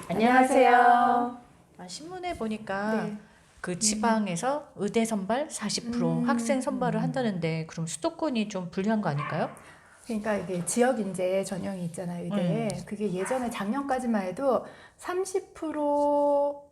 안녕하세요. 신문에 보니까 네. 그 지방에서 의대 선발 40% 학생 선발을 한다는데 그럼 수도권이 좀 불리한 거 아닐까요? 그러니까 이게 지역 인재 전형이 있잖아요, 의대에. 그게 예전에 작년까지만 해도 30%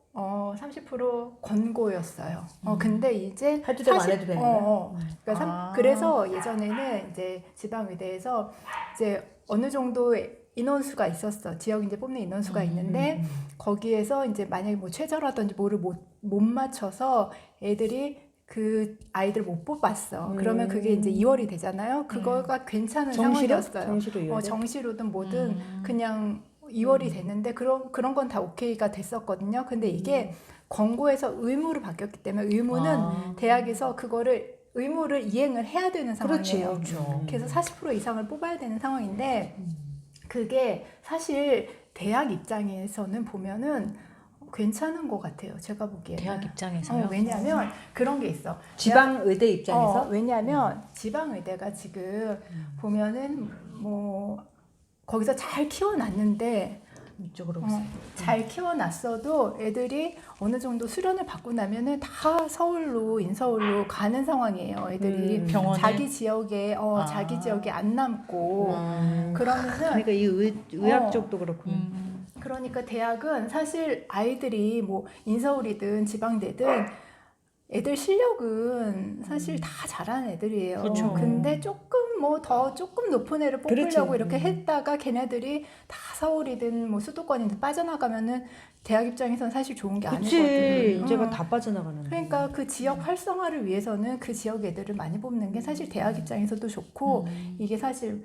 권고였어요. 근데 이제 해도 되고 안 해도 되는 거예요? 그러니까 그래서 예전에는 이제 지방 의대에서 이제 어느 정도 인원수가 있었어. 지역 인재 뽑는 인원수가 있는데 거기에서 이제 만약에 뭐 최저라든지 뭐를 못 맞춰서 애들이 그 아이들을 못 뽑았어. 그러면 그게 이제 2월이 되잖아요. 그거가 괜찮은 상황이었어요. 정시로 2월? 정시로든 뭐든 그냥 2월이 됐는데 그런 건 다 오케이가 됐었거든요. 근데 이게 권고에서 의무로 바뀌었기 때문에 의무는 대학에서 그거를 의무를 이행을 해야 되는 상황이에요. 그렇죠. 그래서 40% 이상을 뽑아야 되는 상황인데 그게 사실 대학 입장에서는 보면은 괜찮은 것 같아요. 제가 보기에는. 대학 입장에서요? 왜냐하면 그런 게 있어. 지방 의대 입장에서? 왜냐하면 지방 의대가 지금 보면은 뭐 거기서 잘 키워놨는데 이쪽으로 오세요. 잘 키워놨어도 애들이 어느 정도 수련을 받고 나면은 다 서울로 인서울로 가는 상황이에요. 애들이 병원에? 자기 지역에 자기 지역에 안 남고 그러면은 그러니까 이 의학 쪽도 그렇군요. 그러니까 대학은 사실 아이들이 뭐 인서울이든 지방대든 애들 실력은 사실 다 잘하는 애들이에요. 그렇죠. 근데 조금 조금 높은 애를 뽑으려고 그렇지. 이렇게 했다가 걔네들이 다 서울이든 뭐 수도권이든 빠져나가면은 대학 입장에서는 사실 좋은 게 그치. 아니거든. 인재가 다 빠져나가는. 그러니까 그 지역 활성화를 위해서는 그 지역 애들을 많이 뽑는 게 사실 대학 입장에서도 좋고 이게 사실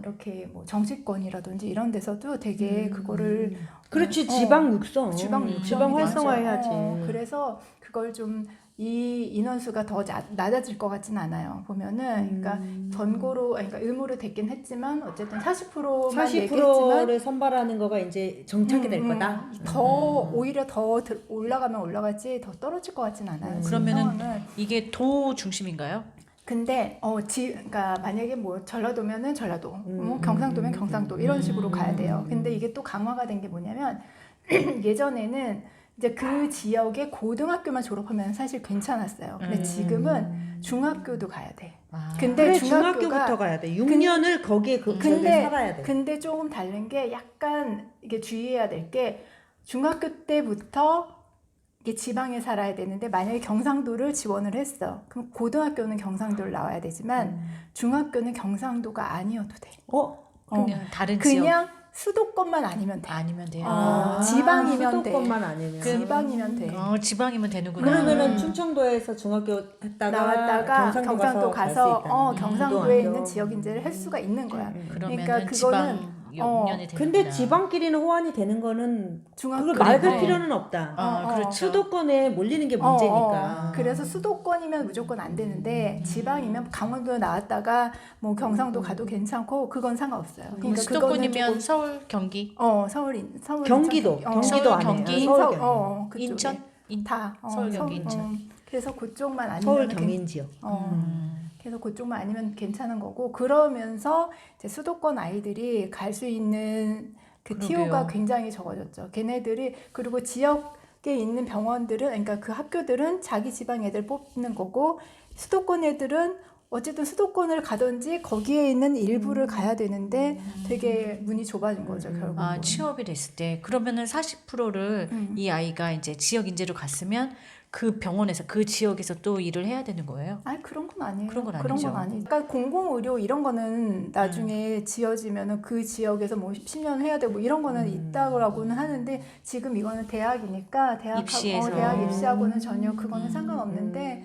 이렇게 뭐 정치권이라든지 이런 데서도 되게 그거를 그렇지. 지방 육성. 지방 활성화해야지. 그래서 그걸 좀 이 인원수가 더 낮아질 것 같진 않아요. 보면은 그러니까 권고로 그러니까 의무로 됐긴 했지만 어쨌든 40%만 얘기했지만 40%를 선발하는 거가 이제 정착이 될 거다. 오히려 더 올라가면 올라갈지 더 떨어질 것 같진 않아요. 지금 그러면은 상황은. 이게 도 중심인가요? 근데 그러니까 만약에 뭐 전라도면은 전라도, 경상도면 경상도 이런 식으로 가야 돼요. 근데 이게 또 강화가 된 게 뭐냐면 예전에는 이제 그 지역의 고등학교만 졸업하면 사실 괜찮았어요. 근데 지금은 중학교도 가야 돼. 근데 그래, 중학교가 중학교부터 가야 돼. 6년을 거기에 그 지역에 살아야 돼. 근데 조금 다른 게 약간 이게 주의해야 될 게 중학교 때부터 이게 지방에 살아야 되는데 만약에 경상도를 지원을 했어. 그럼 고등학교는 경상도를 나와야 되지만 중학교는 경상도가 아니어도 돼. 그냥 다른 지역 그냥 수도권만 아니면 돼. 아니면 돼요. 지방이면 돼. 수도권만 아니면. 지방이면 돼. 지방이면 되는구나. 그러면은 충청도에서 중학교 했다가 나왔다가 경상도 가서 경상도에 있는 지역 인재를 할 수가 있는 거야. 그러면은 그러니까 지방 6년이 되는구나. 근데 지방끼리는 호환이 되는 거는 중학교 그걸 말할 그리고- 필요는 없다. 그렇죠. 수도권에 몰리는 게 문제니까. 그래서 수도권이면 무조건 안 되는데 지방이면 강원도 나왔다가 뭐 경상도 가도 괜찮고 그건 상관없어요. 그러니까 수도권이면 그거는 조금- 서울, 경기, 서울 경기도, 인천, 경기도 안 경기, 해요. 서울 경기. 그쪽에. 인천, 다 서울, 경기, 인천. 그래서 그쪽만 아니면 서울 경인 지역. 그래서 그쪽만 아니면 괜찮은 거고 그러면서 이제 수도권 아이들이 갈 수 있는 그 그러게요. 티오가 굉장히 적어졌죠. 걔네들이 그리고 지역에 있는 병원들은 그러니까 그 학교들은 자기 지방 애들 뽑는 거고 수도권 애들은 어쨌든 수도권을 가든지 거기에 있는 일부를 가야 되는데 되게 문이 좁아진 거죠 결국. 취업이 됐을 때 그러면은 40%를 이 아이가 이제 지역 인재로 갔으면 그 병원에서 그 지역에서 또 일을 해야 되는 거예요? 아니 그런 건 아니에요. 그런 건 아니죠. 그러니까 공공의료 이런 거는 나중에 지어지면은 그 지역에서 뭐 10년 해야 되고 이런 거는 있다고는 하는데 지금 이거는 대학이니까 대학 입시에서. 대학 입시하고는 전혀 그거는 상관없는데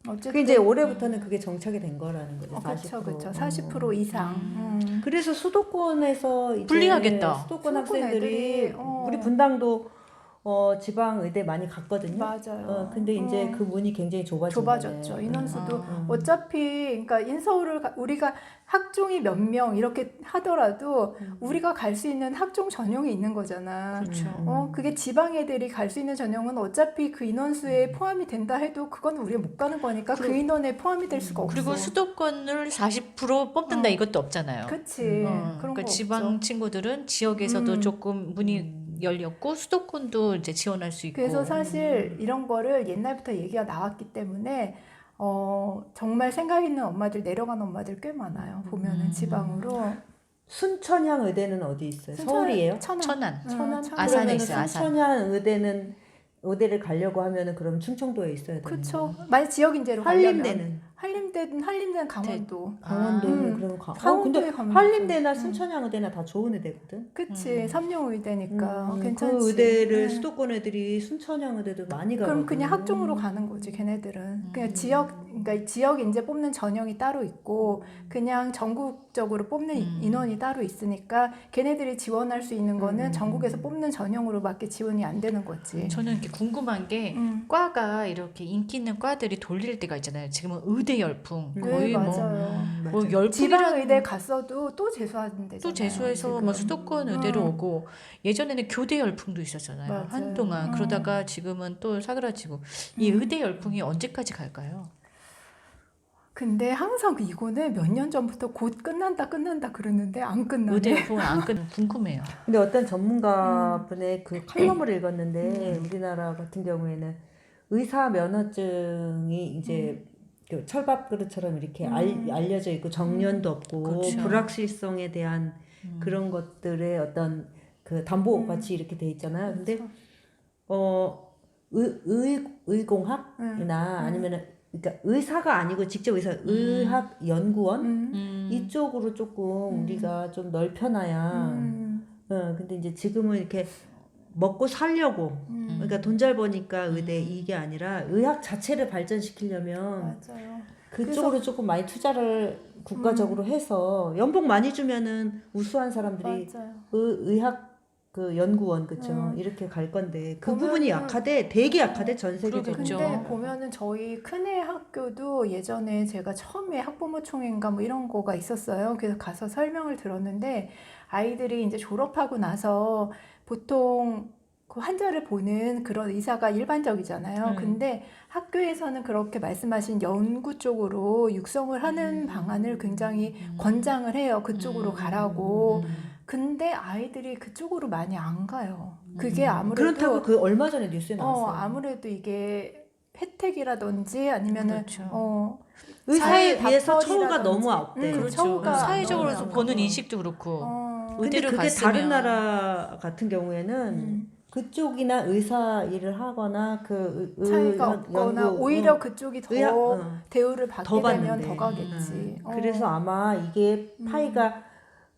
어쨌든 그 이제 올해부터는 그게 정착이 된 거라는 거죠. 그렇죠. 40% 이상. 그래서 수도권에서 이제 불리하겠다. 수도권 수도권 학생들이 애들이, 우리 분당도 지방 의대 많이 갔거든요. 맞아요. 근데 이제 그 문이 굉장히 좁아졌죠. 거네. 인원수도 어차피 그러니까 인서울을 우리가 학종이 몇 명 이렇게 하더라도 우리가 갈 수 있는 학종 전형이 있는 거잖아. 그렇죠. 그게 지방 애들이 갈 수 있는 전형은 어차피 그 인원수에 포함이 된다 해도 그건 우리가 못 가는 거니까 그 인원에 포함이 될 수가 없어. 그리고 수도권을 40% 뽑는다 이것도 없잖아요. 그치. 그런 그러니까 거 지방 없죠. 친구들은 지역에서도 조금 문이 열렸고 수도권도 이제 지원할 수 있고. 그래서 사실 이런 거를 옛날부터 얘기가 나왔기 때문에 정말 생각 있는 엄마들 내려간 엄마들 꽤 많아요. 보면은 지방으로. 순천향 의대는 어디 있어요? 서울이에요? 천안. 천안. 아산에 있어요. 아산. 순천향 의대를 가려고 하면은 그럼 충청도에 있어야 되는 그렇죠. 거예요? 만약 지역 인재로 가려면 한림대는 한림대는 강원도. 강원도는 그럼 강원도에 근데 가면 한림대나 되죠. 순천향 의대나 다 좋은 의대거든. 그치. 삼용 의대니까 괜찮지. 그 의대를 음. 수도권 애들이 순천향 의대도 많이 가거든. 그럼 그냥 학종으로 가는 거지 걔네들은. 그냥 그러니까 지역 인재 뽑는 전형이 따로 있고 그냥 전국적으로 뽑는 인원이 따로 있으니까 걔네들이 지원할 수 있는 거는 전국에서 뽑는 전형으로밖에 지원이 안 되는 거지. 저는 이렇게 궁금한 게 음. 과가 이렇게 인기 있는 과들이 돌릴 때가 있잖아요. 지금은 의대 열풍 네, 거의 맞아요. 뭐 지방 열풍이란 의대 갔어도 또 재수하는 데잖아요. 또 재수해서 지금. 뭐 수도권 의대로 오고 예전에는 교대 열풍도 있었잖아요. 맞아요. 한동안 그러다가 지금은 또 사그라지고 이 의대 열풍이 언제까지 갈까요? 근데 항상 이거는 몇 년 전부터 곧 끝난다 그러는데 안 끝나네. 의대 열풍은 안 끝. 궁금해요. 근데 어떤 전문가분의 그 칼럼을 읽었는데 우리나라 같은 경우에는 의사 면허증이 이제 그 철밥 그릇처럼 이렇게 알려져 있고 정년도 없고 그렇죠. 불확실성에 대한 그런 것들의 어떤 그 담보 같이 이렇게 돼 있잖아요. 근데 의공학이나 아니면은 그러니까 의사가 아니고 직접 의학 연구원 이쪽으로 조금 우리가 좀 넓혀놔야. 근데 이제 지금은 이렇게 먹고 살려고 그러니까 돈 잘 버니까 의대 이게 아니라 의학 자체를 발전시키려면 맞아요. 그쪽으로 조금 많이 투자를 국가적으로 해서 연봉 많이 주면은 우수한 사람들이 맞아요. 의학 그 연구원 그쵸 이렇게 갈 건데 그 부분이 약하대 되게 약하대 전 세계적으로. 그러겠죠. 근데 보면은 저희 큰애 학교도 예전에 제가 처음에 학부모총회인가 뭐 이런 거가 있었어요. 그래서 가서 설명을 들었는데 아이들이 이제 졸업하고 나서 보통 그 환자를 보는 그런 의사가 일반적이잖아요. 근데 학교에서는 그렇게 말씀하신 연구 쪽으로 육성을 하는 방안을 굉장히 권장을 해요. 그쪽으로 가라고. 근데 아이들이 그쪽으로 많이 안 가요. 그게 아무래도 그렇다고 그 얼마 전에 뉴스에 나왔어요. 아무래도 이게 혜택이라든지 아니면은 그렇죠. 의사에 사회 비해서 밥벌이라든지. 처우가 너무 없대. 그렇죠. 처우가 사회적으로 너무 보는 나아요. 인식도 그렇고 근데 의대를 그게 갔으면 다른 나라 같은 경우에는 그쪽이나 의사 일을 하거나 그 차이가 없거나 연구, 오히려 그쪽이 더 의학, 대우를 받게 더 되면 받는데. 더 가겠지. 그래서 아마 이게 파이가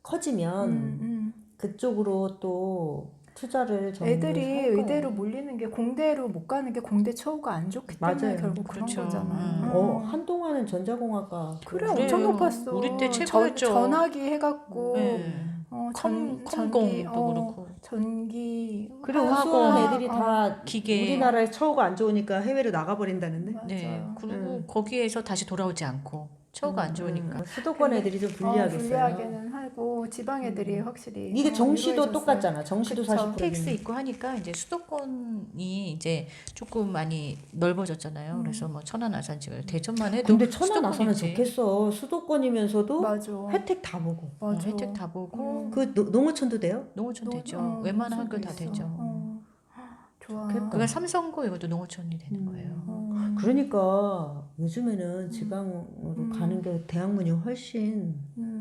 커지면 그쪽으로 또 투자를 애들이 할 거예요. 의대로 몰리는 게 공대로 못 가는 게 공대 처우가 안 좋기 때문에 맞아요. 결국 그렇죠. 그런 거잖아요. 한동안은 전자공학과 그래 그래요. 엄청 높았어. 우리 때 최고였죠. 전화기 해갖고 네. 컴공도 그렇고 전기 그래 화학, 우수한 애들이 다 기계. 우리나라에 처우가 안 좋으니까 해외로 나가버린다는데. 네. 맞아요. 그리고 거기에서 다시 돌아오지 않고 처우가 안 좋으니까 수도권 애들이 좀 불리하겠어요. 불리하게는 하고 지방 애들이 확실히 이게 정시도 유로해졌어요. 똑같잖아. 정시도 그쵸. 40%. 텍스 있고 하니까 이제 수도권이 이제 조금 많이 넓어졌잖아요. 그래서 뭐 천안 아산 지금 대전만 해도 근데 천안 아산은 수도권이지. 좋겠어. 수도권이면서도 맞아. 혜택 다 보고. 맞아. 혜택 다 보고 그 농어촌도 돼요? 농어촌 되죠. 웬만한 학교 다 되죠. 좋아. 그러니까 삼성고 이것도 농어촌이 되는 거예요. 그러니까 요즘에는 지방으로 가는 게 대학문이 훨씬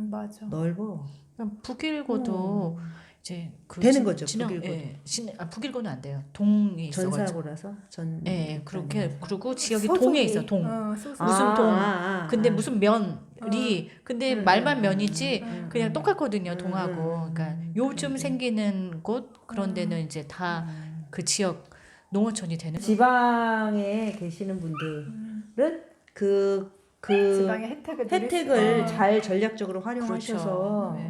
맞아. 넓어. 그럼 북일고도 이제 그 되는 거죠, 진영, 북일고도. 북일고는 안 돼요. 동에 있어가지고. 전사고라서 네, 그렇게 그리고 지역이 소속이, 동에 있어. 동. 소속. 무슨 동. 근데 무슨 면이 근데 말만 면이지 그냥 똑같거든요. 동하고. 그러니까 요즘 생기는 곳 그런 데는 이제 다 그 지역 농어촌이 되는. 지방에 계시는 분들은 그 지방의 혜택을 누릴 수- 혜택을 잘 전략적으로 활용하셔서 그렇죠. 네.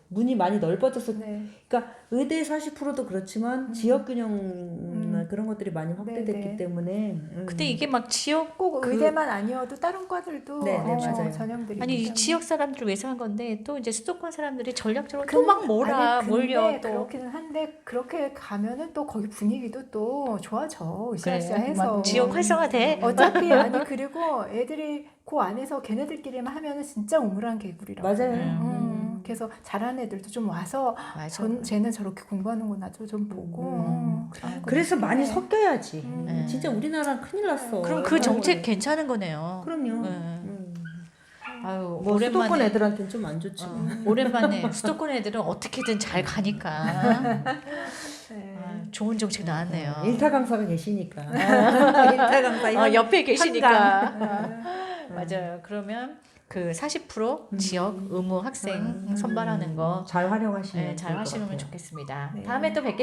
문이 많이 넓어져서 네. 그러니까 의대 40%도 그렇지만 지역 균형 그런 것들이 많이 확대됐기 네네. 때문에 근데 이게 막 지역 꼭 의대만 아니어도 다른 과들도 네, 맞아요. 전형들이 아니 있기 이 때문에. 지역 사람들을 위해서 한 건데 또 이제 수도권 사람들이 전략적으로 또 막 몰아 아니, 몰려 근데 또 그렇기는 한데 그렇게 가면은 또 거기 분위기도 또 좋아져 그래 으쌰으쌰해서 막 지역 활성화돼. 어차피 아니 그리고 애들이 그 안에서 걔네들끼리만 하면은 진짜 우물안 개구리라고. 맞아요. 그래서 잘하는 애들도 좀 와서 맞아. 쟤는 저렇게 공부하는구나 좀 보고 그런 거 그래서 있긴 많이 해. 섞여야지. 네. 진짜 우리나라는 큰일 났어. 그럼 그 정책 괜찮은 거네요. 그럼요. 네. 아유, 뭐 수도권 오랜만에 애들한테는 좀 안 좋지. 오랜만에 수도권 애들은 어떻게든 잘 가니까 좋은 정책 나왔네요. 일타 강사가 계시니까. 일타 강사 옆에 계시니까. 맞아요. 그러면 그 40% 지역 의무 학생 선발하는 거 잘 활용하시면 잘 좋을 것 하시면 같아요. 좋겠습니다. 네. 다음에 또 뵙겠습니다.